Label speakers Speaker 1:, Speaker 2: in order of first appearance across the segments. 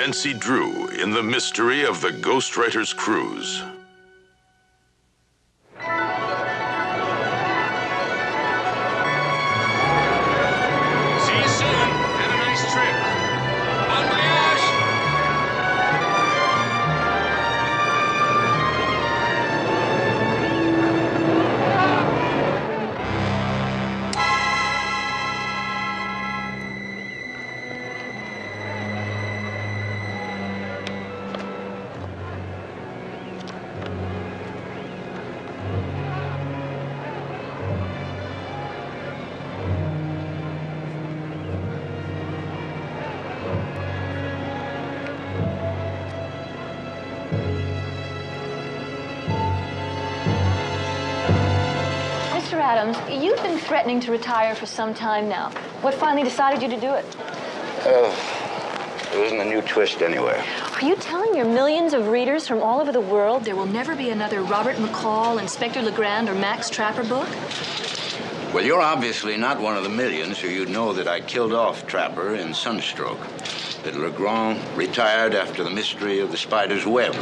Speaker 1: Nancy Drew in the mystery of the Ghostwriter's cruise.
Speaker 2: See you soon. Have a nice trip. Bon voyage.
Speaker 3: Mr. Adams, you've been threatening to retire for some time now. What finally decided you to do it?
Speaker 4: There isn't a new twist anywhere.
Speaker 3: Are you telling your millions of readers from all over the world there will never be another Robert McCall, Inspector Legrand, or Max Trapper book?
Speaker 4: Well, you're obviously not one of the millions, or you'd know that I killed off Trapper in Sunstroke, that Legrand retired after the mystery of the spider's web,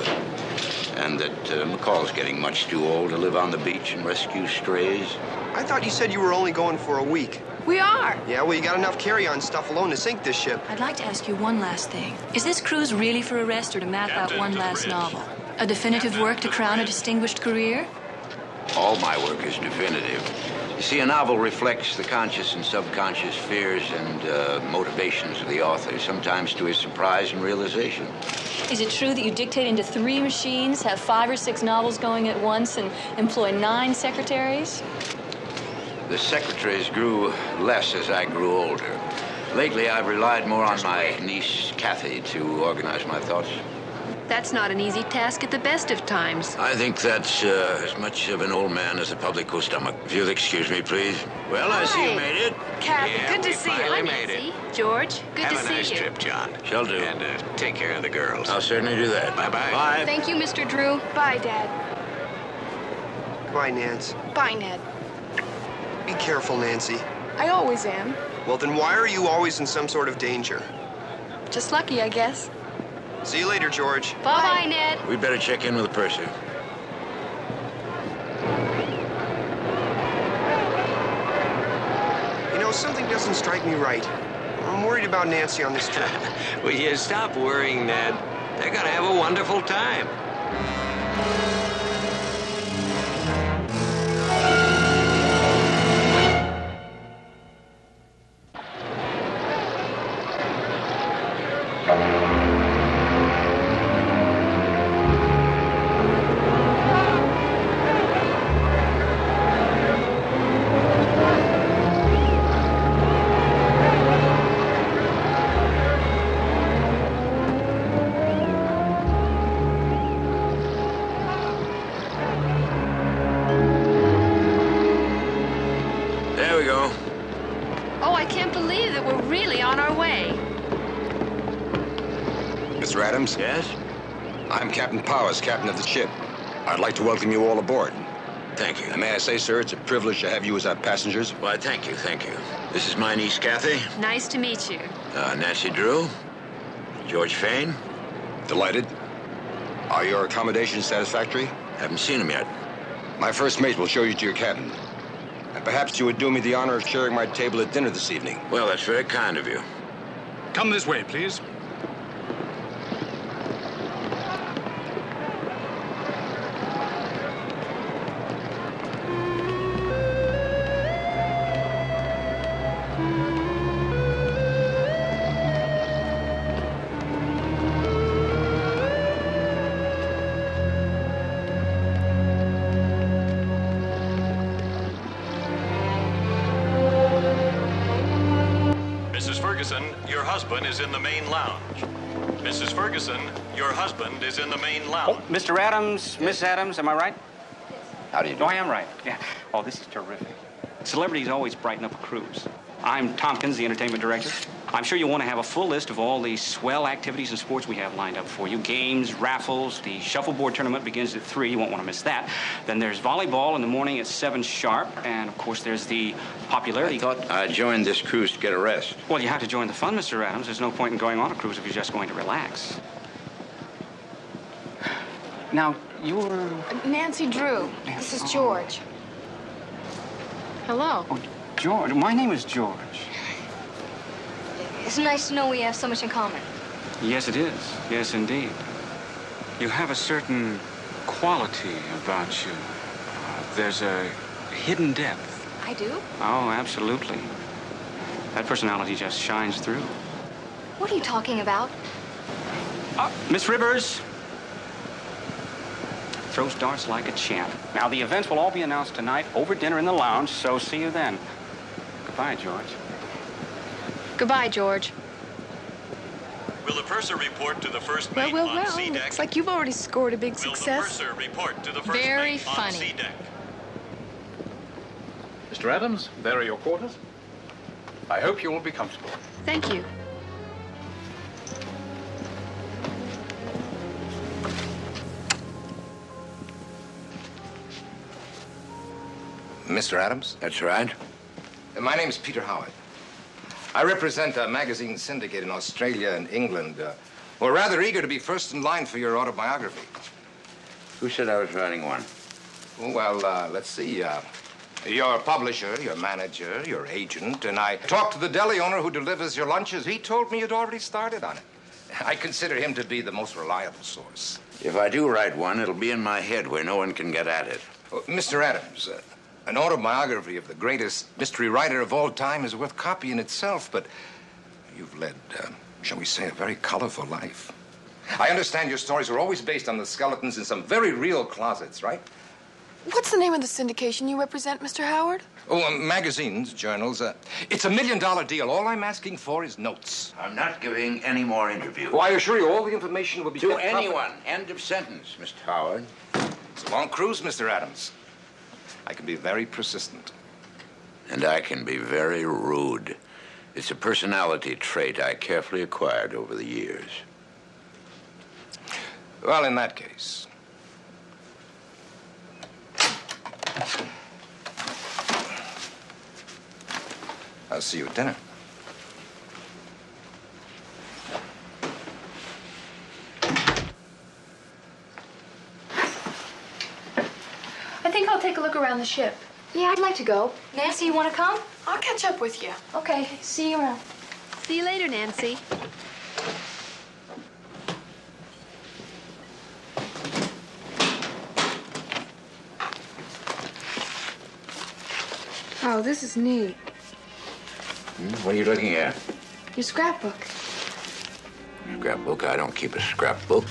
Speaker 4: and that McCall's getting much too old to live on the beach and rescue strays.
Speaker 5: I thought you said you were only going for a week.
Speaker 3: We are.
Speaker 5: Yeah, well, you got enough carry-on stuff alone to sink this ship.
Speaker 3: I'd like to ask you one last thing. Is this cruise really for a rest or to map out one last novel? A definitive work to crown a distinguished career?
Speaker 4: All my work is definitive. You see, a novel reflects the conscious and subconscious fears and motivations of the author, sometimes to his surprise and realization.
Speaker 3: Is it true that you dictate into 3 machines, have 5 or 6 novels going at once, and employ 9 secretaries?
Speaker 4: The secretaries grew less as I grew older. Lately, I've relied more on my niece, Kathy, to organize my thoughts.
Speaker 6: That's not an easy task at the best of times.
Speaker 4: I think that's as much of an old man as a public stomach. If you'll excuse me, please. Well, I see you made it.
Speaker 6: Kathy,
Speaker 2: Yeah,
Speaker 6: good to
Speaker 2: we
Speaker 6: see you.
Speaker 2: finally
Speaker 6: Hi,
Speaker 2: made
Speaker 6: Nancy.
Speaker 2: it.
Speaker 6: George, good to
Speaker 2: Have a
Speaker 6: see
Speaker 2: nice
Speaker 6: you.
Speaker 2: trip, John.
Speaker 4: Shall do.
Speaker 2: And take care of the girls.
Speaker 4: I'll certainly do that.
Speaker 2: Bye-bye.
Speaker 4: Bye.
Speaker 6: Thank you, Mr. Drew.
Speaker 7: Bye, Dad.
Speaker 5: Goodbye, Nance.
Speaker 7: Bye, Ned.
Speaker 5: Be careful, Nancy.
Speaker 7: I always am.
Speaker 5: Well, then why are you always in some sort of danger?
Speaker 7: Just lucky, I guess.
Speaker 5: See you later, George.
Speaker 6: Bye-bye, Ned.
Speaker 4: We'd better check in with the purser.
Speaker 5: You know, something doesn't strike me right. I'm worried about Nancy on this trip.
Speaker 2: Will you stop worrying, Ned? They're gonna have a wonderful time.
Speaker 4: There we go.
Speaker 6: Oh, I can't believe that we're really on our way.
Speaker 8: Mr. Adams?
Speaker 4: Yes?
Speaker 8: I'm Captain Powers, captain of the ship. I'd like to welcome you all aboard.
Speaker 4: Thank you.
Speaker 8: And may I say, sir, it's a privilege to have you as our passengers.
Speaker 4: Why, thank you, thank you. This is my niece, Kathy.
Speaker 6: Nice to meet you.
Speaker 4: Nancy Drew. George Fain.
Speaker 8: Delighted. Are your accommodations satisfactory?
Speaker 4: Haven't seen him yet.
Speaker 8: My first mate will show you to your cabin. And perhaps you would do me the honor of sharing my table at dinner this evening.
Speaker 4: Well, that's very kind of you.
Speaker 9: Come this way, please.
Speaker 10: Mrs. Ferguson, your husband is in the main lounge. Mrs. Ferguson, your husband is in the main lounge.
Speaker 11: Oh, Mr. Adams, Miss Adams, am I right?
Speaker 4: How do you do?
Speaker 11: Oh, I am right. Yeah. Oh, this is terrific. Celebrities always brighten up a cruise. I'm Tompkins, the entertainment director. I'm sure you'll want to have a full list of all the swell activities and sports we have lined up for you. Games, raffles, the shuffleboard tournament begins at 3. You won't want to miss that. Then there's volleyball in the morning at 7 sharp. And, of course, there's the popularity...
Speaker 4: I thought I joined this cruise to get a rest.
Speaker 11: Well, you have to join the fun, Mr. Adams. There's no point in going on a cruise if you're just going to relax. Now, you're...
Speaker 7: Nancy Drew. This is George. Hello.
Speaker 11: Oh, George. My name is George.
Speaker 6: It's nice to know we have so much in common.
Speaker 11: Yes, it is. Yes, indeed. You have a certain quality about you. There's a hidden depth.
Speaker 6: I do?
Speaker 11: Oh, absolutely. That personality just shines through.
Speaker 6: What are you talking about?
Speaker 11: Miss Rivers. Throws darts like a champ. Now, the events will all be announced tonight over dinner in the lounge, so see you then. Goodbye, George.
Speaker 7: Goodbye, George.
Speaker 10: Will the purser report to the first mate on C deck?
Speaker 7: Looks like you've already scored a big
Speaker 10: Will
Speaker 7: success.
Speaker 10: the purser report to the first
Speaker 7: Very
Speaker 10: mate on
Speaker 7: funny.
Speaker 10: C deck?
Speaker 9: Mr. Adams, there are your quarters. I hope you will be comfortable.
Speaker 7: Thank you.
Speaker 8: Mr. Adams?
Speaker 4: That's right.
Speaker 8: My name's Peter Howard. I represent a magazine syndicate in Australia and England. We're rather eager to be first in line for your autobiography.
Speaker 4: Who said I was writing one?
Speaker 8: Well, let's see. Your publisher, your manager, your agent, and I talked to the deli owner who delivers your lunches. He told me you'd already started on it. I consider him to be the most reliable source.
Speaker 4: If I do write one, it'll be in my head where no one can get at it.
Speaker 8: Mr. Adams, an autobiography of the greatest mystery writer of all time is worth copy in itself, but you've led, shall we say, a very colorful life. I understand your stories are always based on the skeletons in some very real closets, right?
Speaker 7: What's the name of the syndication you represent, Mr. Howard?
Speaker 8: Oh, magazines, journals. It's $1 million deal. All I'm asking for is notes.
Speaker 4: I'm not giving any more interviews.
Speaker 8: Oh, I assure you, all the information will be...
Speaker 4: To anyone. End of sentence, Mr. Howard.
Speaker 8: It's a long cruise, Mr. Adams. I can be very persistent.
Speaker 4: And I can be very rude. It's a personality trait I carefully acquired over the years.
Speaker 8: Well, in that case... I'll see you at dinner.
Speaker 7: I think I'll take a look around the ship.
Speaker 6: Yeah, I'd like to go. Nancy, you want to come?
Speaker 7: I'll catch up with you.
Speaker 6: Okay, see you around.
Speaker 7: See you later, Nancy. Oh, this is neat.
Speaker 4: What are you looking at?
Speaker 7: Your scrapbook.
Speaker 4: Scrapbook? I don't keep a scrapbook.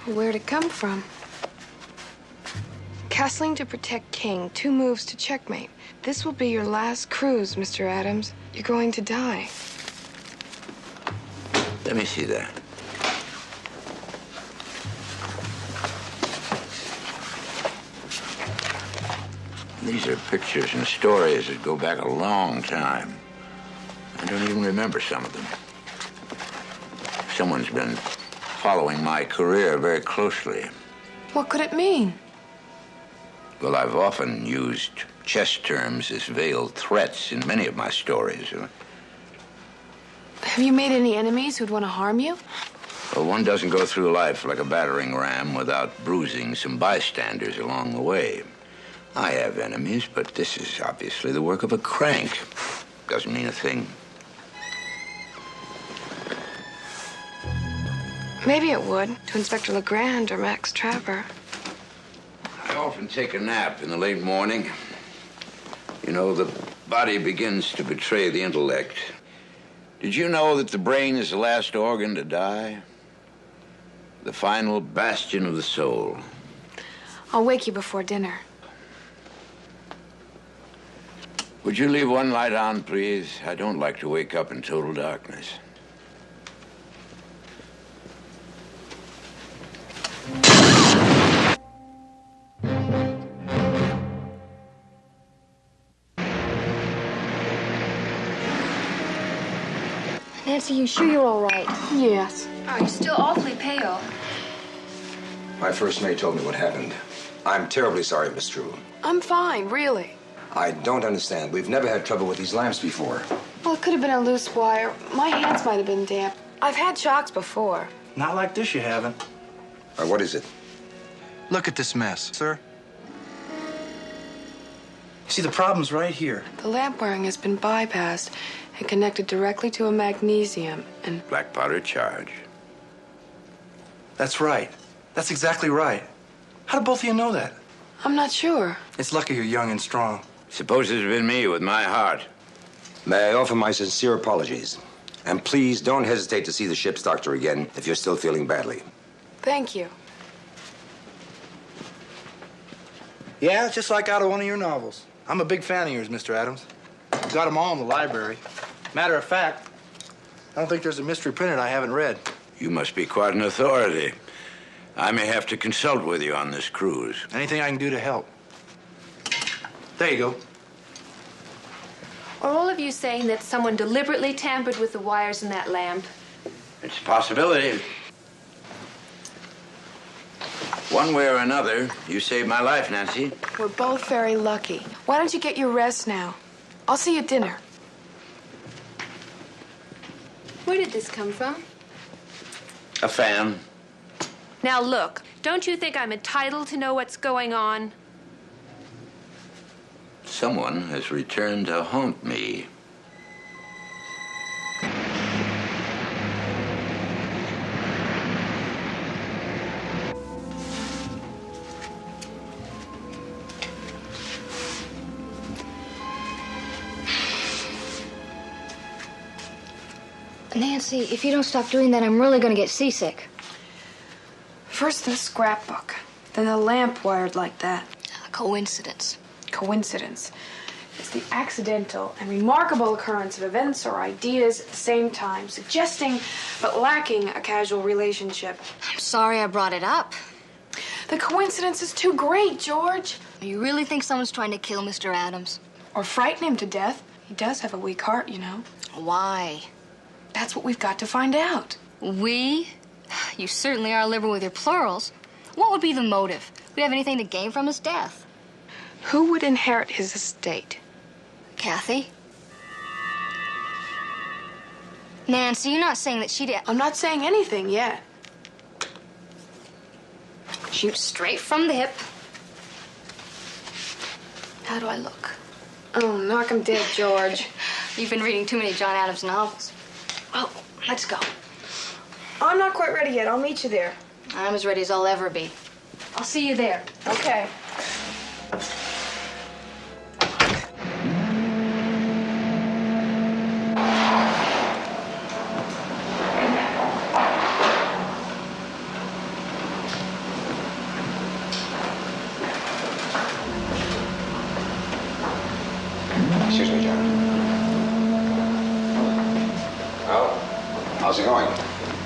Speaker 7: Where'd it come from? Castling to protect king. 2 moves to checkmate. This will be your last cruise, Mr. Adams. You're going to die.
Speaker 4: Let me see that. These are pictures and stories that go back a long time. I don't even remember some of them. Someone's been following my career very closely.
Speaker 7: What could it mean?
Speaker 4: Well, I've often used chess terms as veiled threats in many of my stories.
Speaker 7: Have you made any enemies who'd want to harm you?
Speaker 4: Well, one doesn't go through life like a battering ram without bruising some bystanders along the way. I have enemies, but this is obviously the work of a crank. Doesn't mean a thing.
Speaker 7: Maybe it would, to Inspector Legrand or Max Trapper.
Speaker 4: I often take a nap in the late morning. You know, the body begins to betray the intellect. Did you know that the brain is the last organ to die? The final bastion of the soul.
Speaker 7: I'll wake you before dinner.
Speaker 4: Would you leave one light on, please? I don't like to wake up in total darkness.
Speaker 12: Nancy, you sure you're all right?
Speaker 7: Yes.
Speaker 6: Oh, you're still awfully pale.
Speaker 8: My first mate told me what happened. I'm terribly sorry, Miss True.
Speaker 7: I'm fine, really.
Speaker 8: I don't understand. We've never had trouble with these lamps before.
Speaker 7: Well, it could have been a loose wire. My hands might have been damp. I've had shocks before.
Speaker 13: Not like this, you haven't.
Speaker 8: What is it?
Speaker 13: Look at this mess, sir. See, the problem's right here.
Speaker 7: The lamp wiring has been bypassed and connected directly to a magnesium and...
Speaker 4: Black powder charge.
Speaker 13: That's right. That's exactly right. How do both of you know that?
Speaker 7: I'm not sure.
Speaker 13: It's lucky you're young and strong.
Speaker 4: Suppose it's been me with my heart.
Speaker 8: May I offer my sincere apologies? And please don't hesitate to see the ship's doctor again if you're still feeling badly.
Speaker 7: Thank you.
Speaker 13: Yeah, just like out of one of your novels. I'm a big fan of yours, Mr. Adams. I've got them all in the library. Matter of fact, I don't think there's a mystery printed I haven't read.
Speaker 4: You must be quite an authority. I may have to consult with you on this cruise.
Speaker 13: Anything I can do to help. There you go.
Speaker 6: Are all of you saying that someone deliberately tampered with the wires in that lamp?
Speaker 4: It's a possibility. One way or another, you saved my life, Nancy.
Speaker 7: We're both very lucky. Why don't you get your rest now? I'll see you at dinner.
Speaker 6: Where did this come from?
Speaker 4: A fan.
Speaker 6: Now look, don't you think I'm entitled to know what's going on?
Speaker 4: Someone has returned to haunt me.
Speaker 12: Nancy, if you don't stop doing that, I'm really going to get seasick.
Speaker 7: First the scrapbook, then the lamp wired like that.
Speaker 12: A coincidence.
Speaker 7: Coincidence. It's the accidental and remarkable occurrence of events or ideas at the same time, suggesting but lacking a casual relationship.
Speaker 12: I'm sorry I brought it up.
Speaker 7: The coincidence is too great, George.
Speaker 12: You really think someone's trying to kill Mr. Adams?
Speaker 7: Or frighten him to death. He does have a weak heart, you know.
Speaker 12: Why?
Speaker 7: That's what we've got to find out.
Speaker 12: We? You certainly are liberal with your plurals. What would be the motive? We have anything to gain from his death?
Speaker 7: Who would inherit his estate?
Speaker 12: Kathy? Nancy, you're not saying that she'd...
Speaker 7: I'm not saying anything yet.
Speaker 12: Shoot straight from the hip.
Speaker 7: How do I look? Oh, knock him dead, George.
Speaker 12: You've been reading too many John Adams novels. Well, let's go.
Speaker 7: I'm not quite ready yet. I'll meet you there.
Speaker 12: I'm as ready as I'll ever be. I'll see you there.
Speaker 7: Okay.
Speaker 8: Excuse me, John. Well, how's it going?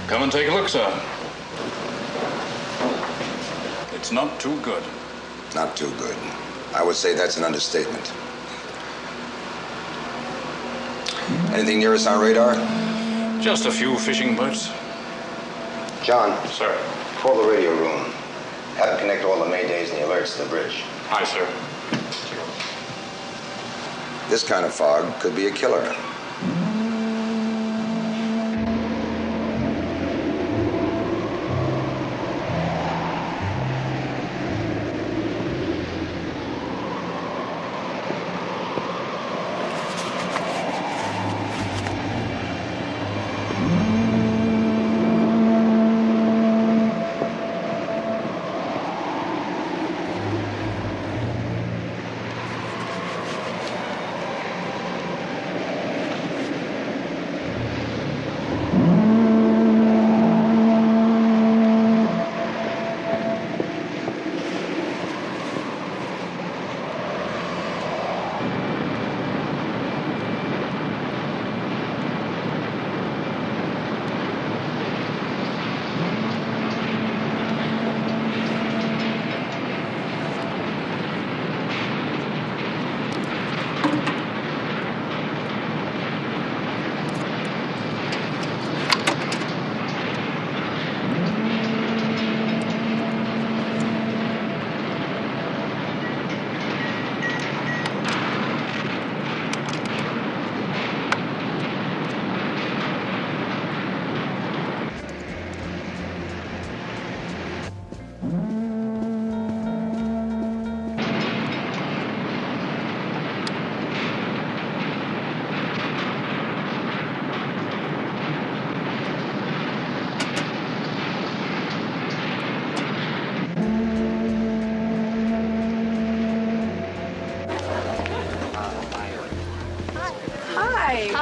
Speaker 10: Come and take a look, sir. It's not too good.
Speaker 8: Not too good. I would say that's an understatement. Anything near us on radar?
Speaker 10: Just a few fishing boats.
Speaker 8: John.
Speaker 10: Sir.
Speaker 8: Call the radio room. Have them connect all the maydays and the alerts to the bridge.
Speaker 10: Aye, sir.
Speaker 8: This kind of fog could be a killer.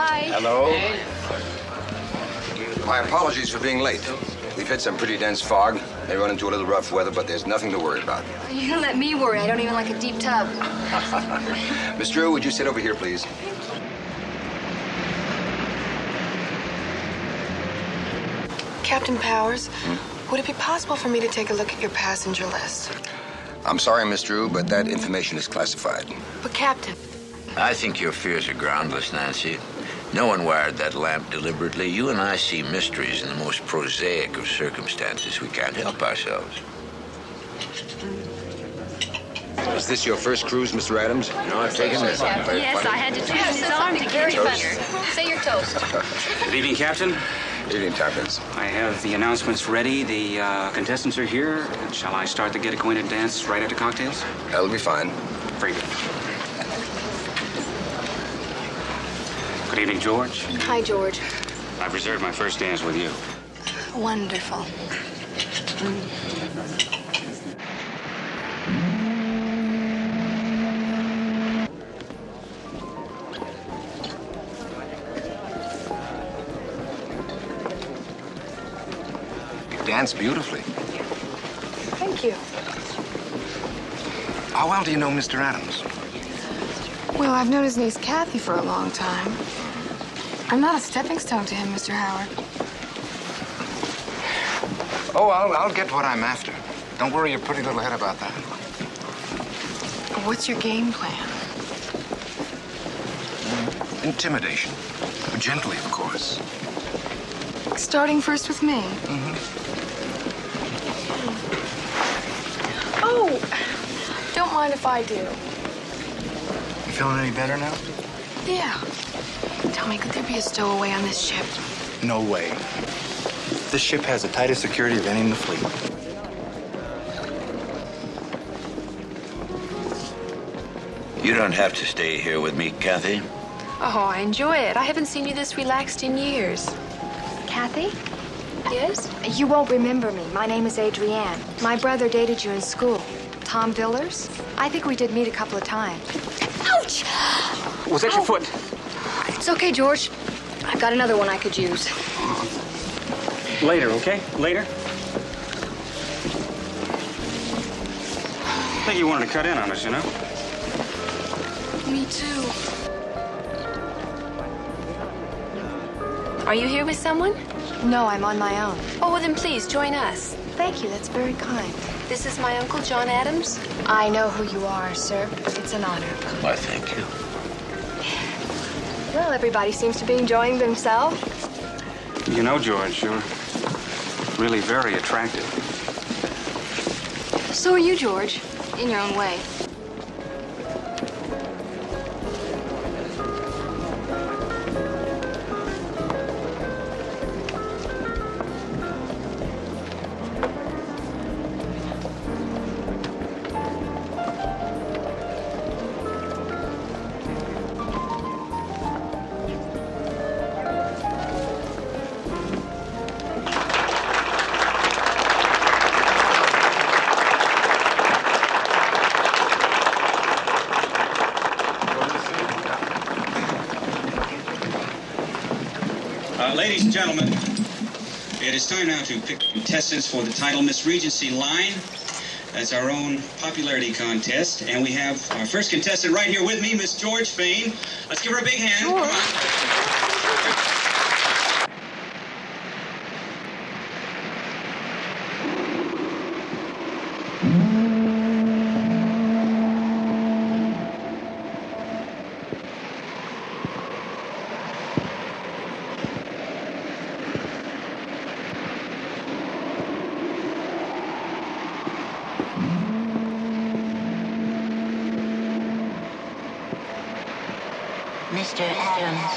Speaker 12: Hi.
Speaker 8: Hello. My apologies for being late. We've hit some pretty dense fog. May run into a little rough weather, but there's nothing to worry about.
Speaker 12: You don't let me worry. I don't even like a deep tub.
Speaker 8: Miss Drew, would you sit over here, please?
Speaker 14: Captain Powers, would it be possible for me to take a look at your passenger list?
Speaker 8: I'm sorry, Miss Drew, but that information is classified.
Speaker 14: But, Captain...
Speaker 4: I think your fears are groundless, Nancy. No one wired that lamp deliberately. You and I see mysteries in the most prosaic of circumstances. We can't help ourselves.
Speaker 8: Is this your first cruise, Mr. Adams?
Speaker 4: No, I've taken this.
Speaker 12: Yes, I had to twist his arm to get you here. Say your toast.
Speaker 11: Good evening, Captain.
Speaker 8: Evening, Tompkins.
Speaker 11: I have the announcements ready. The contestants are here. Shall I start the Get Acquainted dance right after cocktails?
Speaker 8: That'll be fine.
Speaker 11: Very good. Good evening, George.
Speaker 7: Hi, George.
Speaker 11: I've reserved my first dance with you.
Speaker 7: Wonderful.
Speaker 8: You dance beautifully.
Speaker 7: Thank you.
Speaker 8: How well do you know Mr. Adams?
Speaker 7: Well, I've known his niece Kathy for a long time. I'm not a stepping stone to him, Mr. Howard.
Speaker 8: Oh, I'll get what I'm after. Don't worry your pretty little head about that.
Speaker 7: What's your game plan?
Speaker 8: Intimidation. Gently, of course.
Speaker 7: Starting first with me. Oh, don't mind if I do.
Speaker 13: You feeling any better now?
Speaker 7: Yeah. Tell me, could there be a stowaway on this ship?
Speaker 13: No way. This ship has the tightest security of any in the fleet.
Speaker 4: You don't have to stay here with me, Kathy.
Speaker 6: Oh, I enjoy it. I haven't seen you this relaxed in years.
Speaker 12: Kathy?
Speaker 6: Yes?
Speaker 12: You won't remember me. My name is Adrienne. My brother dated you in school. Tom Villers? I think we did meet a couple of times. Ouch!
Speaker 11: Was that your foot?
Speaker 12: It's okay, George. I've got another one I could use.
Speaker 11: Later, okay? Later. I think you wanted to cut in on us, you know?
Speaker 7: Me too.
Speaker 6: Are you here with someone?
Speaker 12: No, I'm on my own.
Speaker 6: Oh, well, then please join us.
Speaker 12: Thank you. That's very kind.
Speaker 6: This is my Uncle John Adams.
Speaker 12: I know who you are, sir. It's an honor.
Speaker 4: Why, thank you.
Speaker 12: Well, everybody seems to be enjoying themselves.
Speaker 11: You know, George, you're really very attractive.
Speaker 12: So are you, George, in your own way.
Speaker 15: Ladies and gentlemen, it is time now to pick contestants for the title Miss Regency line. That's our own popularity contest. And we have our first contestant right here with me, Miss George Fain. Let's give her a big hand. Come on.
Speaker 16: Mr. Adams.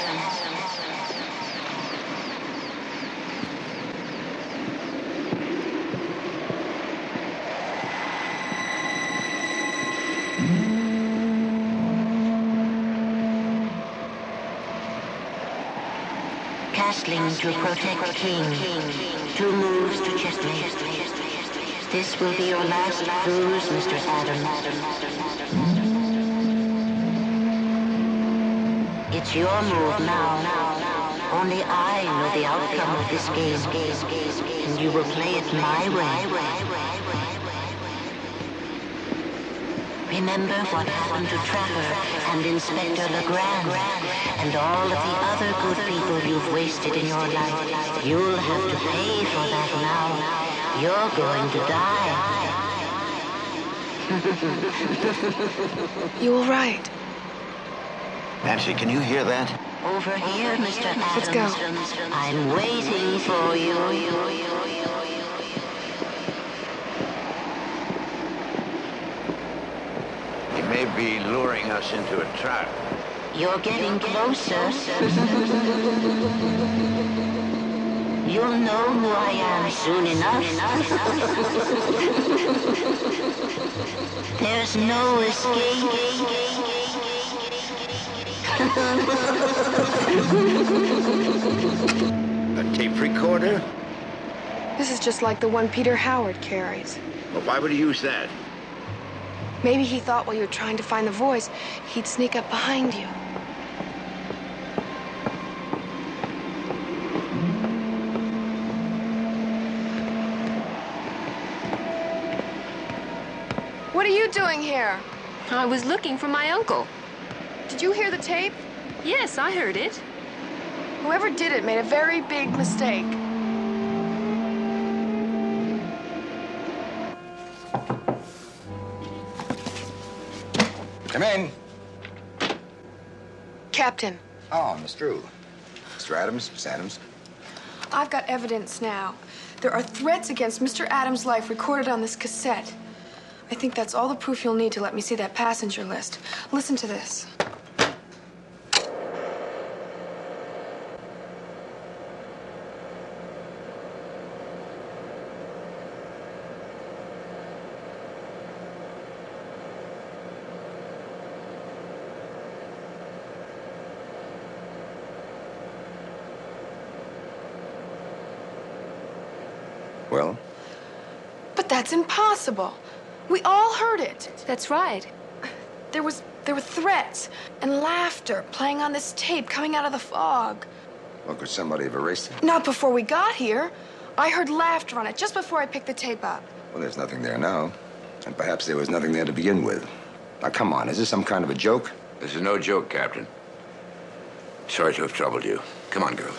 Speaker 16: Castling to protect king. 2 moves to checkmate. This will be your last cruise, Mr. Adams. It's your move now. Only I know the outcome of this game, and you will play it my way. Remember what happened to Trapper and Inspector Legrand, and all of the other good people you've wasted in your life. You'll have to pay for that now. You're going to die.
Speaker 14: You were right.
Speaker 4: Nancy, can you hear that?
Speaker 16: Over here, Mr. Adams.
Speaker 14: Let's go.
Speaker 16: I'm waiting for you.
Speaker 4: He may be luring us into a trap.
Speaker 16: You're getting closer. You'll know who I am soon enough. There's no escape.
Speaker 4: A tape recorder?
Speaker 14: This is just like the one Peter Howard carries.
Speaker 4: Well, why would he use that?
Speaker 14: Maybe he thought while you were trying to find the voice, he'd sneak up behind you. What are you doing here?
Speaker 6: I was looking for my uncle.
Speaker 14: Did you hear the tape?
Speaker 6: Yes, I heard it.
Speaker 14: Whoever did it made a very big mistake.
Speaker 8: Come in.
Speaker 14: Captain,
Speaker 8: Oh, Miss Drew. Mr. Adams, Miss Adams.
Speaker 7: I've got evidence now. There are threats against Mr. Adams' life recorded on this cassette. I think that's all the proof you'll need to let me see that passenger list. Listen to this.
Speaker 8: Well?
Speaker 7: But that's impossible. We all heard it.
Speaker 6: That's right.
Speaker 7: There were threats and laughter playing on this tape coming out of the fog.
Speaker 8: Well, could somebody have erased it?
Speaker 7: Not before we got here. I heard laughter on it just before I picked the tape up.
Speaker 8: Well, there's nothing there now. And perhaps there was nothing there to begin with. Now, come on. Is this some kind of a joke?
Speaker 4: This is no joke, Captain. Sorry to have troubled you. Come on, girls.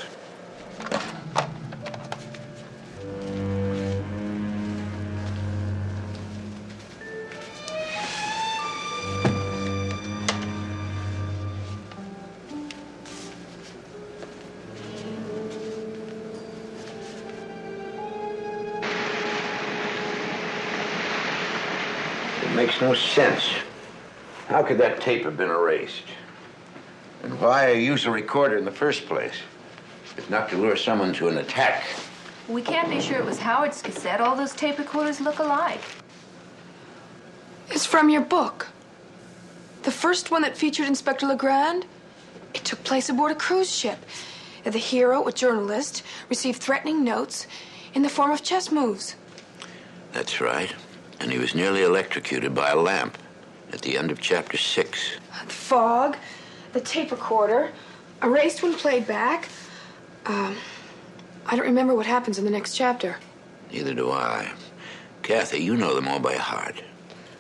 Speaker 4: It makes no sense. How could that tape have been erased? And why use a recorder in the first place? If not to lure someone to an attack.
Speaker 6: We can't be sure it was Howard's cassette. All those tape recorders look alike.
Speaker 7: It's from your book. The first one that featured Inspector Legrand. It took place aboard a cruise ship. The hero, a journalist, received threatening notes in the form of chess moves.
Speaker 4: That's right. And he was nearly electrocuted by a lamp at the end of chapter 6.
Speaker 7: The fog, the tape recorder, erased when played back. I don't remember what happens in the next chapter.
Speaker 4: Neither do I. Kathy, you know them all by heart.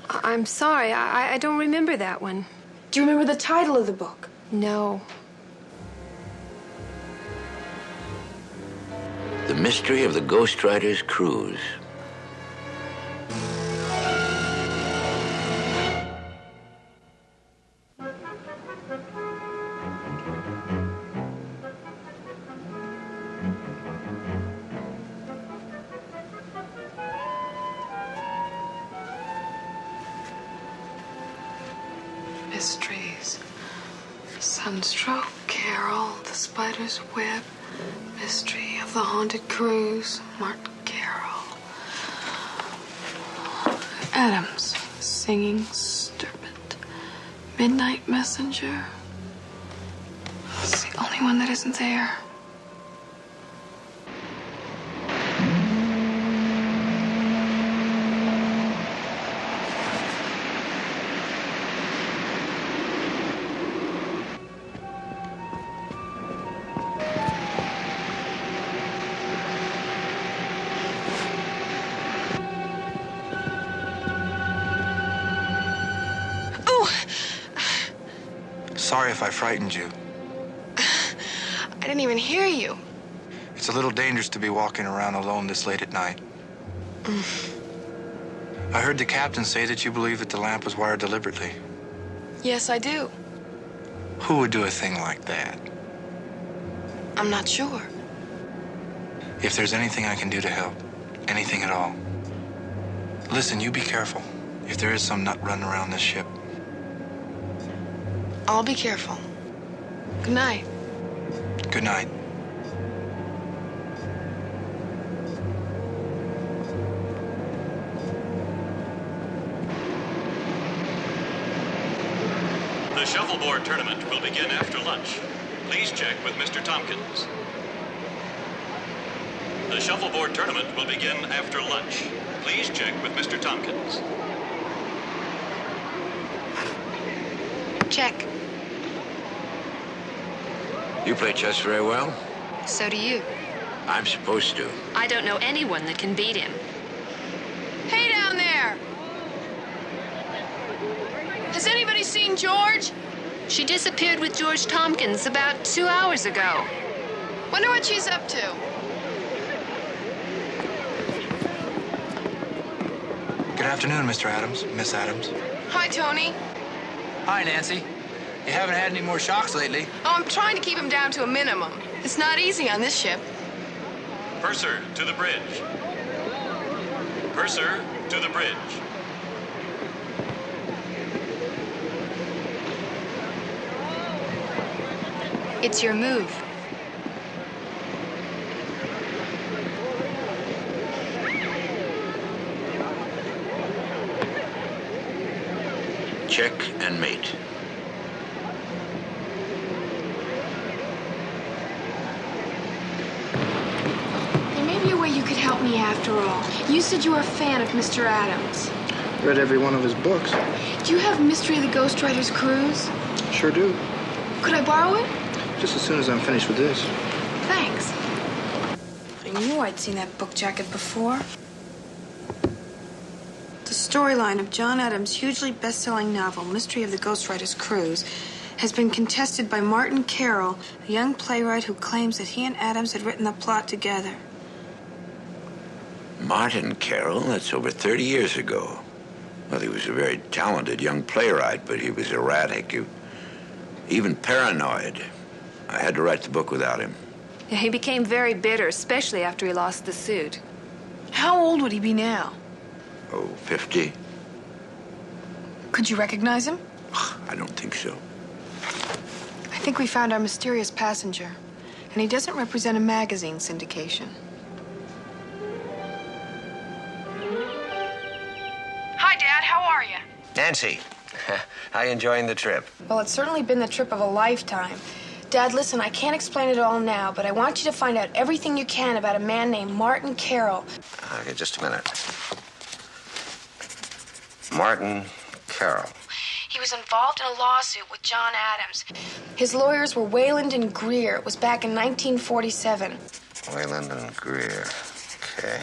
Speaker 6: I'm sorry, I don't remember that one.
Speaker 7: Do you remember the title of the book?
Speaker 6: No.
Speaker 4: The Mystery of the Ghostwriter's Cruise.
Speaker 14: Mysteries. Sunstroke, Carol, the Spider's Web, Mystery of the Haunted Cruise, Mark Carroll. Adams, Singing Serpent, Midnight Messenger. It's the only one that isn't there.
Speaker 13: Sorry if I frightened you.
Speaker 14: I didn't even hear you.
Speaker 13: It's a little dangerous to be walking around alone this late at night. I heard the captain say that you believe that the lamp was wired deliberately.
Speaker 14: Yes, I do.
Speaker 13: Who would do a thing like that?
Speaker 14: I'm not sure.
Speaker 13: If there's anything I can do to help, anything at all. Listen, you be careful. If there is some nut running around this ship.
Speaker 14: I'll be careful. Good night.
Speaker 13: Good night.
Speaker 10: The shuffleboard tournament will begin after lunch. Please check with Mr. Tompkins. The shuffleboard tournament will begin after lunch. Please check with Mr. Tompkins.
Speaker 6: Check.
Speaker 4: You play chess very well?
Speaker 6: So do you.
Speaker 4: I'm supposed to.
Speaker 6: I don't know anyone that can beat him.
Speaker 7: Hey down there! Has anybody seen George?
Speaker 6: She disappeared with George Tompkins about 2 hours ago.
Speaker 7: Wonder what she's up to.
Speaker 13: Good afternoon, Mr. Adams, Miss Adams.
Speaker 7: Hi, Tony.
Speaker 13: Hi, Nancy. You haven't had any more shocks lately.
Speaker 7: Oh, I'm trying to keep him down to a minimum. It's not easy on this ship.
Speaker 10: Purser, to the bridge. Purser, to the bridge.
Speaker 3: It's your move.
Speaker 4: Check and mate.
Speaker 7: There may be a way you could help me after all. You said you were a fan of Mr. Adams.
Speaker 13: Read every one of his books.
Speaker 7: Do you have Mystery of the Ghostwriter's Cruise?
Speaker 13: Sure do.
Speaker 7: Could I borrow it?
Speaker 13: Just as soon as I'm finished with this.
Speaker 7: Thanks. I knew I'd seen that book jacket before. The storyline of John Adams' hugely best-selling novel, Mystery of the Ghostwriter's Cruise, has been contested by Martin Carroll, a young playwright who claims that he and Adams had written the plot together.
Speaker 4: Martin Carroll? That's over 30 years ago. Well, he was a very talented young playwright, but he was erratic, even paranoid. I had to write the book without him.
Speaker 6: Yeah, he became very bitter, especially after he lost the suit.
Speaker 7: How old would he be now?
Speaker 4: Oh, 50?
Speaker 7: Could you recognize him?
Speaker 4: I don't think so.
Speaker 7: I think we found our mysterious passenger, and he doesn't represent a magazine syndication. Hi, Dad. How are you?
Speaker 4: Nancy, how you enjoying the trip?
Speaker 7: Well, it's certainly been the trip of a lifetime. Dad, listen, I can't explain it all now, but I want you to find out everything you can about a man named Martin Carroll.
Speaker 4: Okay, just a minute. Martin Carroll.
Speaker 7: He was involved in a lawsuit with John Adams. His lawyers were Wayland and Greer. It was back in 1947.
Speaker 4: Wayland and Greer. Okay.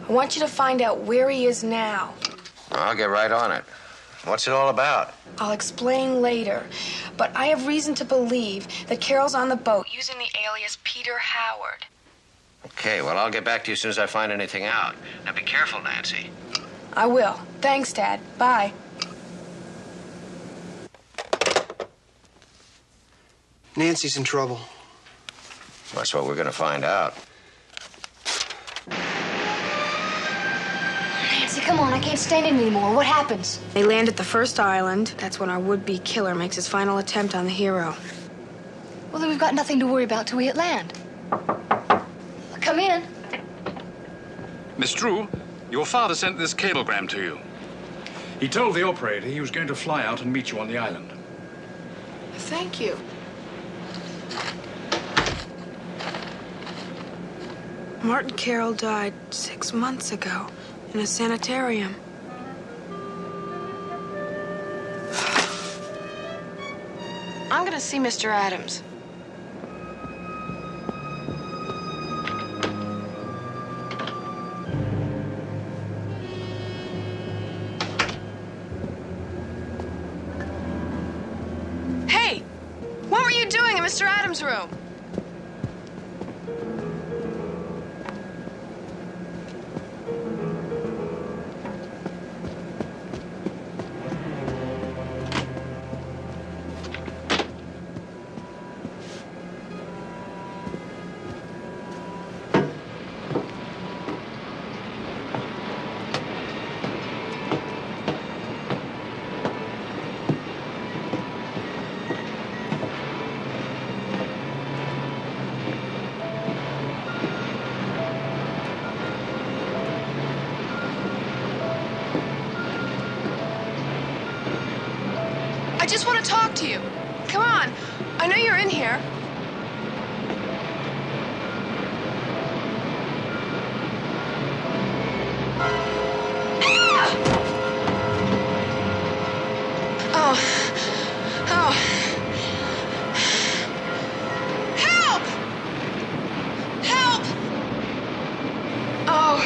Speaker 7: I want you to find out where he is now.
Speaker 4: I'll get right on it. What's it all about?
Speaker 7: I'll explain later, but I have reason to believe that Carroll's on the boat using the alias Peter Howard.
Speaker 4: Okay, well, I'll get back to you as soon as I find anything out. Now, be careful, Nancy.
Speaker 7: I will. Thanks, Dad. Bye.
Speaker 5: Nancy's in trouble.
Speaker 4: That's what we're going to find out.
Speaker 12: Nancy, come on. I can't stand it anymore. What happens?
Speaker 7: They land at the first island. That's when our would-be killer makes his final attempt on the hero.
Speaker 12: Well, then we've got nothing to worry about till we hit land. Come in.
Speaker 9: Miss Drew, your father sent this cablegram to you. He told the operator he was going to fly out and meet you on the island.
Speaker 7: Thank you. Martin Carroll died 6 months ago in a sanitarium. I'm gonna see Mr. Adams. Hey,
Speaker 14: Adams' room. I just want to talk to you. Come on. I know you're in here. Oh. Oh. Help! Help! Oh.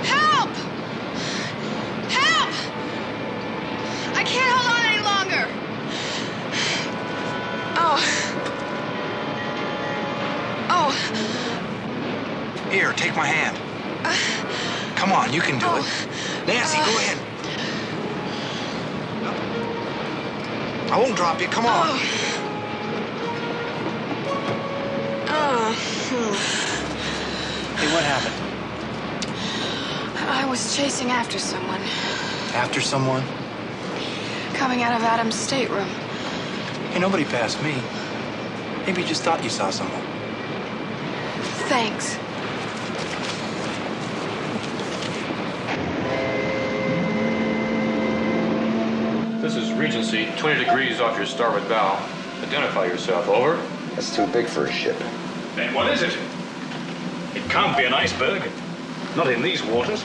Speaker 14: Help! Help! I can't hold on any longer. Oh. Oh.
Speaker 13: Here, take my hand. Come on, you can do it. Nancy, go ahead. I won't drop you. Come on. Hey, what happened?
Speaker 7: I was chasing after someone.
Speaker 13: After someone?
Speaker 7: Coming out of Adam's stateroom.
Speaker 13: Hey, nobody passed me. Maybe you just thought you saw someone.
Speaker 7: Thanks.
Speaker 17: This is Regency, 20 degrees off your starboard bow. Identify yourself, over.
Speaker 18: That's too big for a ship.
Speaker 9: Then what is it? It can't be an iceberg. Not in these waters.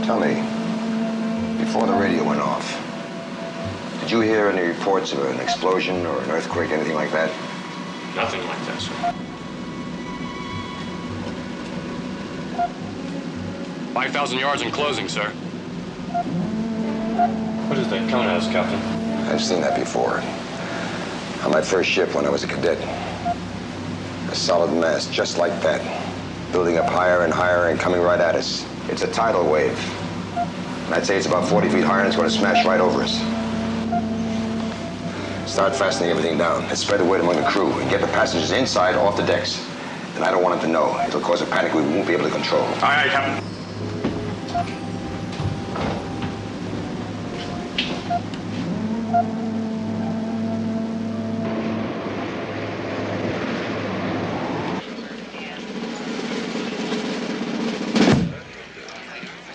Speaker 18: Tell me, before the radio went off, did you hear any reports of an explosion or an earthquake, anything like that?
Speaker 17: Nothing like that, sir. 5,000 yards in closing, sir. What is that cone house, Captain?
Speaker 18: I've seen that before. On my first ship when I was a cadet. A solid mast just like that. Building up higher and higher and coming right at us. It's a tidal wave. And I'd say it's about 40 feet higher and it's going to smash right over us. Start fastening everything down and spread the weight among the crew and get the passengers inside off the decks. And I don't want them to know. It'll cause a panic we won't be able to control.
Speaker 9: Aye, aye, Captain.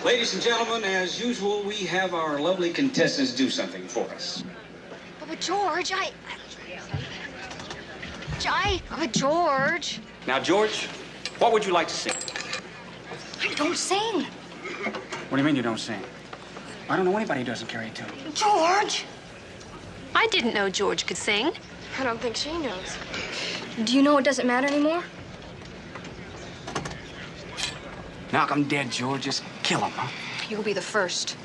Speaker 15: Ladies and gentlemen, as usual, we have our lovely contestants do something for us.
Speaker 12: But George, George.
Speaker 11: Now, George, what would you like to sing?
Speaker 12: I don't sing.
Speaker 11: What do you mean you don't sing? I don't know anybody who doesn't carry a tune.
Speaker 12: George!
Speaker 6: I didn't know George could sing.
Speaker 7: I don't think she knows.
Speaker 12: Do you know it doesn't matter anymore?
Speaker 11: Knock 'em dead, George. Just kill 'em, huh?
Speaker 12: You'll be the first.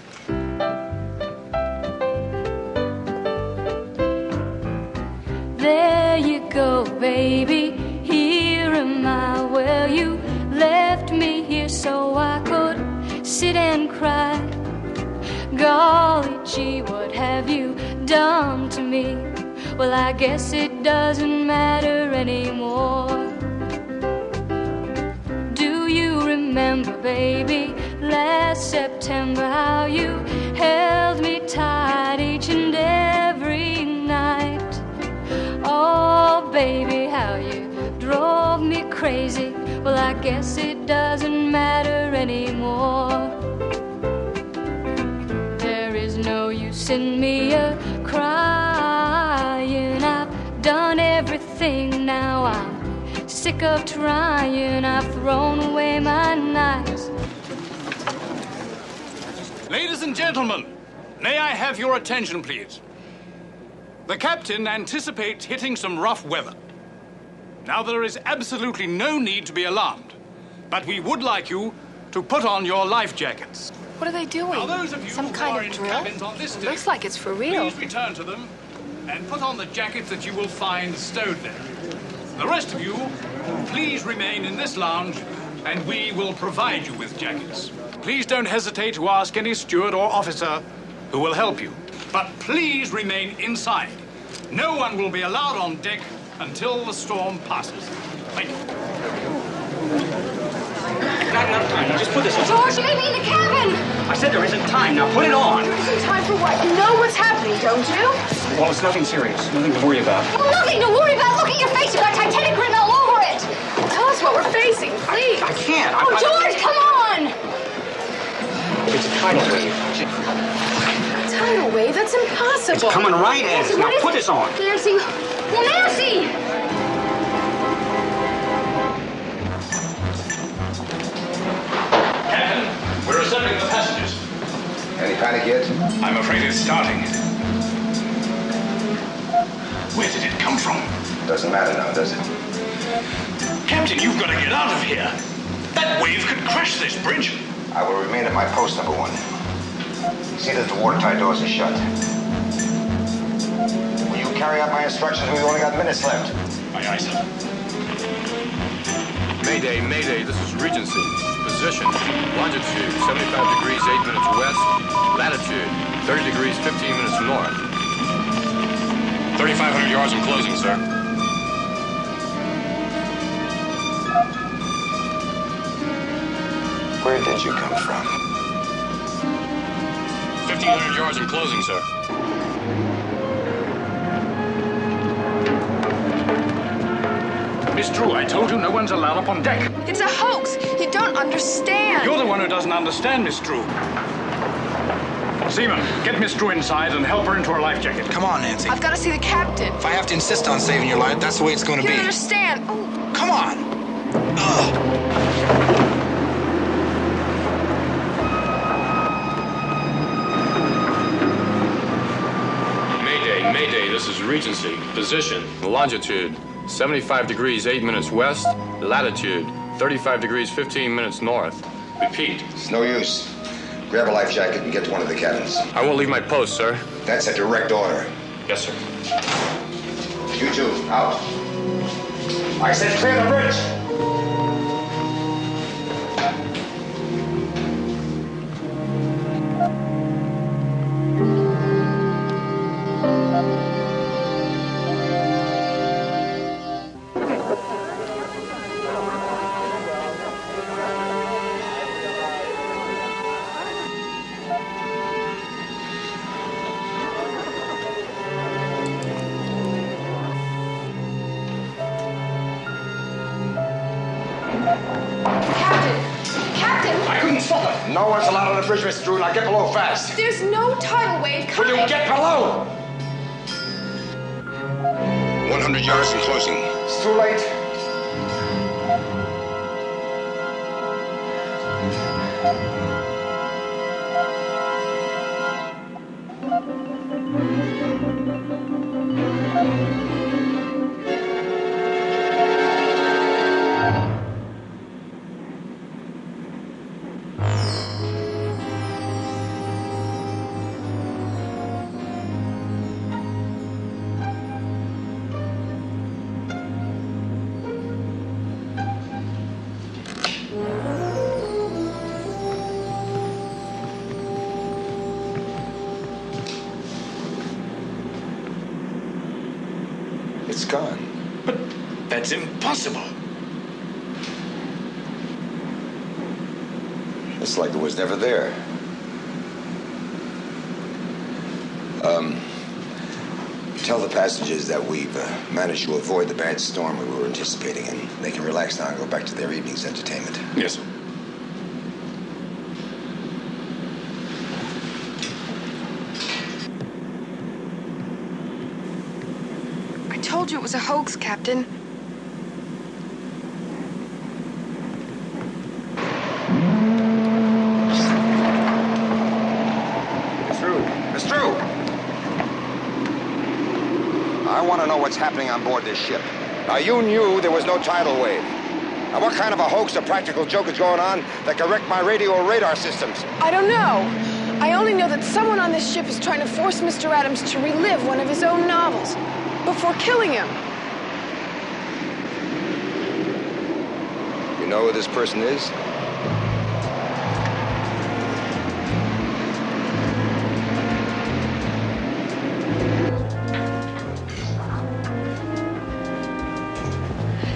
Speaker 19: There you go, baby. Here am I. Well, you left me here so I could sit and cry. Golly gee, what have you done to me? Well, I guess it doesn't matter anymore. Do you remember, baby, last September, how you held me tight each and every night? Oh, baby, how you drove me crazy. Well, I guess it doesn't matter anymore. There is no use in me crying. I've done everything now. I'm sick of trying. I've thrown away my knives.
Speaker 9: Ladies and gentlemen, may I have your attention, please? The captain anticipates hitting some rough weather. Now, there is absolutely no need to be alarmed, but we would like you to put on your life jackets.
Speaker 7: What are they doing?
Speaker 9: Now, those of you
Speaker 7: Some
Speaker 9: who
Speaker 7: kind
Speaker 9: are
Speaker 7: of
Speaker 9: in
Speaker 7: drill?
Speaker 9: cabins on this
Speaker 7: It
Speaker 9: deck,
Speaker 7: looks like it's for real.
Speaker 9: please return to them and put on the jackets that you will find stowed there. The rest of you, please remain in this lounge, and we will provide you with jackets. Please don't hesitate to ask any steward or officer who will help you. But please remain inside. No one will be allowed on deck until the storm passes. Thank you.
Speaker 11: Not enough time. Now just put this on.
Speaker 12: George, leave me in the cabin!
Speaker 11: I said there isn't time. Now put it on.
Speaker 12: There isn't time for what? You know what's happening, don't you?
Speaker 11: Well, it's nothing serious. Nothing to worry about.
Speaker 12: Well, nothing to worry about. Look at your face. You've got Titanic written all over it.
Speaker 7: Tell us what we're facing, please.
Speaker 11: I can't.
Speaker 12: Oh, George, come on!
Speaker 11: It's a tidal wave.
Speaker 7: Tidal wave? That's impossible.
Speaker 11: It's coming right at us. Now put this on.
Speaker 12: Nancy! Well, Nancy!
Speaker 2: Captain, we're assembling the passengers.
Speaker 18: Any panic yet?
Speaker 2: I'm afraid it's starting. Where did it come from?
Speaker 18: Doesn't matter now, does it?
Speaker 2: Captain, you've got to get out of here. That wave could crash this bridge.
Speaker 18: I will remain at my post, number 1. See that the watertight doors are shut. Will you carry out my instructions? We've only got minutes left.
Speaker 2: Aye, aye, sir.
Speaker 17: Mayday, Mayday, this is Regency. Position, longitude 75 degrees 8 minutes west, latitude 30 degrees 15 minutes north.
Speaker 2: 3,500 yards and closing, sir.
Speaker 18: Where did you come from?
Speaker 2: 1,500 yards and closing, sir.
Speaker 9: Miss Drew, I told you no one's allowed up on deck.
Speaker 7: It's a hoax. You don't understand.
Speaker 9: You're the one who doesn't understand, Miss Drew. Seaman, get Miss Drew inside and help her into her life jacket.
Speaker 13: Come on, Nancy.
Speaker 7: I've got to see the captain.
Speaker 13: If I have to insist on saving your life, that's the way it's going to
Speaker 7: You
Speaker 13: be.
Speaker 7: don't understand. Oh.
Speaker 13: Come on.
Speaker 17: Mayday, Mayday, this is Regency. Position, longitude 75 degrees 8 minutes west, latitude 35 degrees 15 minutes north. Repeat.
Speaker 18: It's no use. Grab a life jacket and get to one of the cabins.
Speaker 17: I won't leave my post, sir.
Speaker 18: That's a direct order.
Speaker 17: Yes, sir.
Speaker 18: You two, out. I said clear the bridge! No one's allowed on the bridge, Mr. Drew. Now get below fast.
Speaker 7: There's no tidal wave coming.
Speaker 18: Will you get below? 100 yards and closing. It's too late. It's gone.
Speaker 2: But that's impossible.
Speaker 18: It's like it was never there. Tell the passengers that we've managed to avoid the bad storm we were anticipating, and they can relax now and go back to their evening's entertainment.
Speaker 2: Yes, sir.
Speaker 7: I told you it was a hoax, Captain.
Speaker 18: Miss Drew! I want to know what's happening on board this ship. Now, you knew there was no tidal wave. And what kind of a hoax or practical joke is going on that can wreck my radio or radar systems?
Speaker 7: I don't know. I only know that someone on this ship is trying to force Mr. Adams to relive one of his own novels before killing him.
Speaker 18: You know who this person is?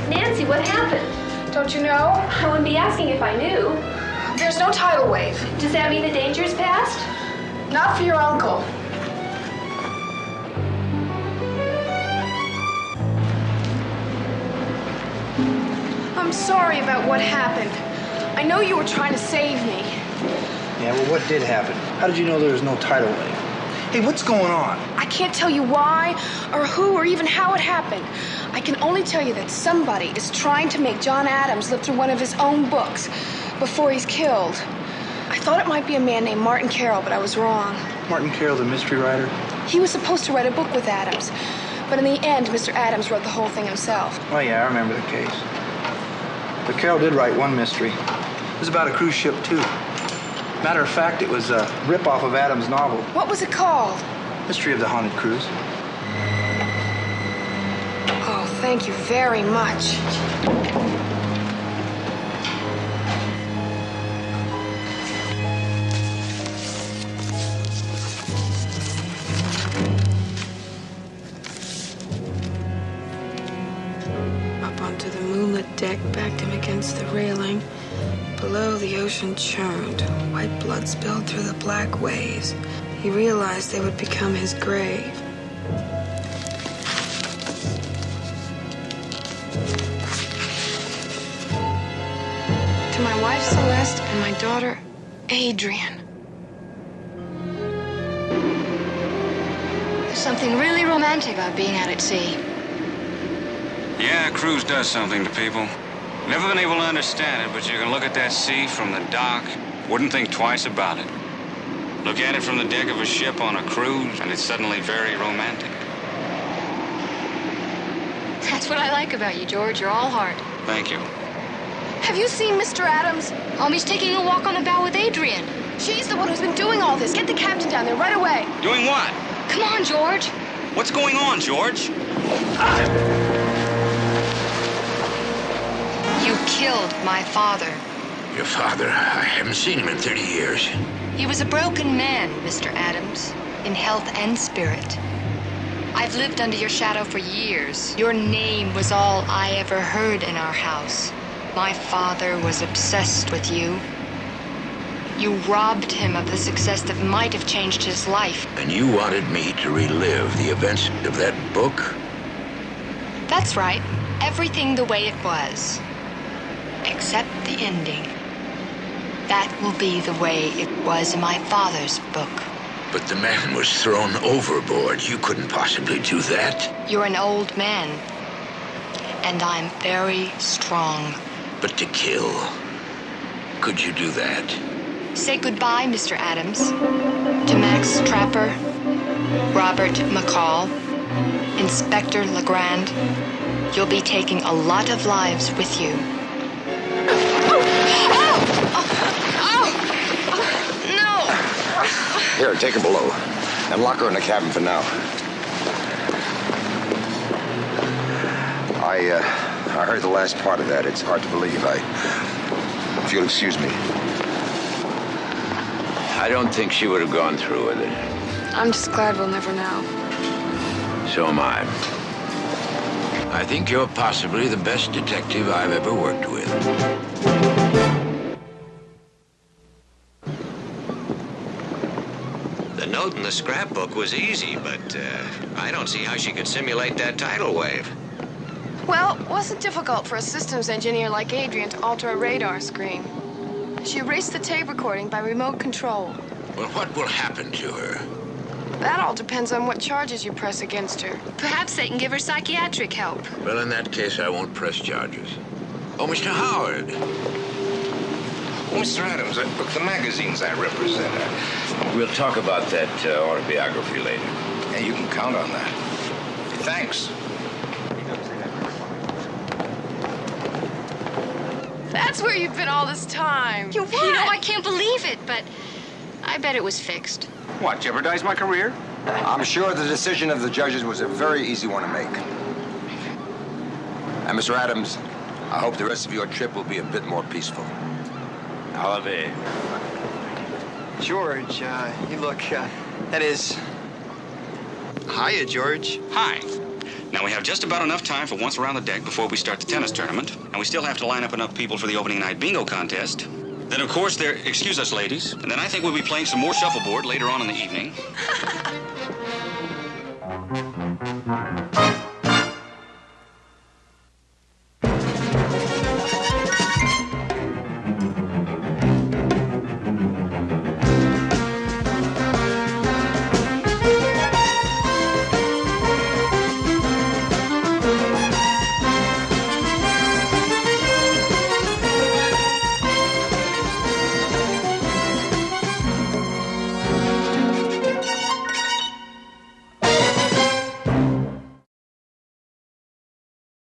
Speaker 6: Nancy, what happened?
Speaker 7: Don't you know?
Speaker 6: I wouldn't be asking if I knew.
Speaker 7: There's no tidal wave.
Speaker 6: Does that mean the danger's past?
Speaker 7: Not for your uncle. I'm sorry about what happened. I know you were trying to save me.
Speaker 13: Yeah, well, what did happen? How did you know there was no tidal wave? Hey, what's going on?
Speaker 7: I can't tell you why, or who, or even how it happened. I can only tell you that somebody is trying to make John Adams live through one of his own books before he's killed. I thought it might be a man named Martin Carroll, but I was wrong.
Speaker 13: Martin Carroll, the mystery writer?
Speaker 7: He was supposed to write a book with Adams, but in the end, Mr. Adams wrote the whole thing himself.
Speaker 13: Oh, yeah, I remember the case. But Carroll did write one mystery. It was about a cruise ship, too. Matter of fact, it was a rip-off of Adams' novel.
Speaker 7: What was it called?
Speaker 13: Mystery of the Haunted Cruise.
Speaker 7: Oh, thank you very much. Up onto the moonlit deck, backed him against the railing. Below, the ocean churned. White blood spilled through the black waves. He realized they would become his grave. To my wife, Celeste, and my daughter, Adrian.
Speaker 12: There's something really romantic about being out at sea.
Speaker 11: Yeah, a cruise does something to people. Never been able to understand it, but you can look at that sea from the dock, wouldn't think twice about it. Look at it from the deck of a ship on a cruise, and it's suddenly very romantic.
Speaker 12: That's what I like about you, George. You're all heart.
Speaker 11: Thank you.
Speaker 7: Have you seen Mr. Adams?
Speaker 12: He's taking a walk on the bow with Adrian.
Speaker 7: She's the one who's been doing all this. Get the captain down there right away.
Speaker 11: Doing what?
Speaker 12: Come on, George.
Speaker 11: What's going on, George?
Speaker 12: You killed my father.
Speaker 4: Your father? I haven't seen him in 30 years.
Speaker 12: He was a broken man, Mr. Adams, in health and spirit. I've lived under your shadow for years. Your name was all I ever heard in our house. My father was obsessed with you. You robbed him of the success that might have changed his life.
Speaker 4: And you wanted me to relive the events of that book?
Speaker 12: That's right. Everything the way it was. Except the ending. That will be the way it was in my father's book.
Speaker 4: But the man was thrown overboard. You couldn't possibly do that.
Speaker 12: You're an old man. And I'm very strong.
Speaker 4: But to kill, could you do that?
Speaker 12: Say goodbye, Mr. Adams. To Max Trapper, Robert McCall, Inspector Legrand. You'll be taking a lot of lives with you.
Speaker 18: Here, take her below. And lock her in the cabin for now. I heard the last part of that. It's hard to believe. If you'll excuse me.
Speaker 4: I don't think she would have gone through with it.
Speaker 7: I'm just glad we'll never know.
Speaker 4: So am I. I think you're possibly the best detective I've ever worked with.
Speaker 20: The note in the scrapbook was easy, but I don't see how she could simulate that tidal wave.
Speaker 7: Well, it wasn't difficult for a systems engineer like Adrian to alter a radar screen. She erased the tape recording by remote control.
Speaker 4: Well, what will happen to her?
Speaker 7: That all depends on what charges you press against her.
Speaker 6: Perhaps they can give her psychiatric help.
Speaker 4: Well, in that case, I won't press charges. Oh, Mr. Howard.
Speaker 8: Well, Mr. Adams, look, the magazines I represent.
Speaker 4: We'll talk about that autobiography later.
Speaker 8: Yeah, you can count on that. Thanks.
Speaker 14: That's where you've been all this time.
Speaker 12: You what? You know, I can't believe it, but I bet it was fixed.
Speaker 11: What, jeopardize my career?
Speaker 18: I'm sure the decision of the judges was a very easy one to make. And Mr. Adams, I hope the rest of your trip will be a bit more peaceful.
Speaker 5: Olive. George, you look, that is... Hiya, George.
Speaker 11: Hi. Now, we have just about enough time for once around the deck before we start the tennis tournament, and we still have to line up enough people for the opening night bingo contest. Then, of course, excuse us, ladies, and then I think we'll be playing some more shuffleboard later on in the evening.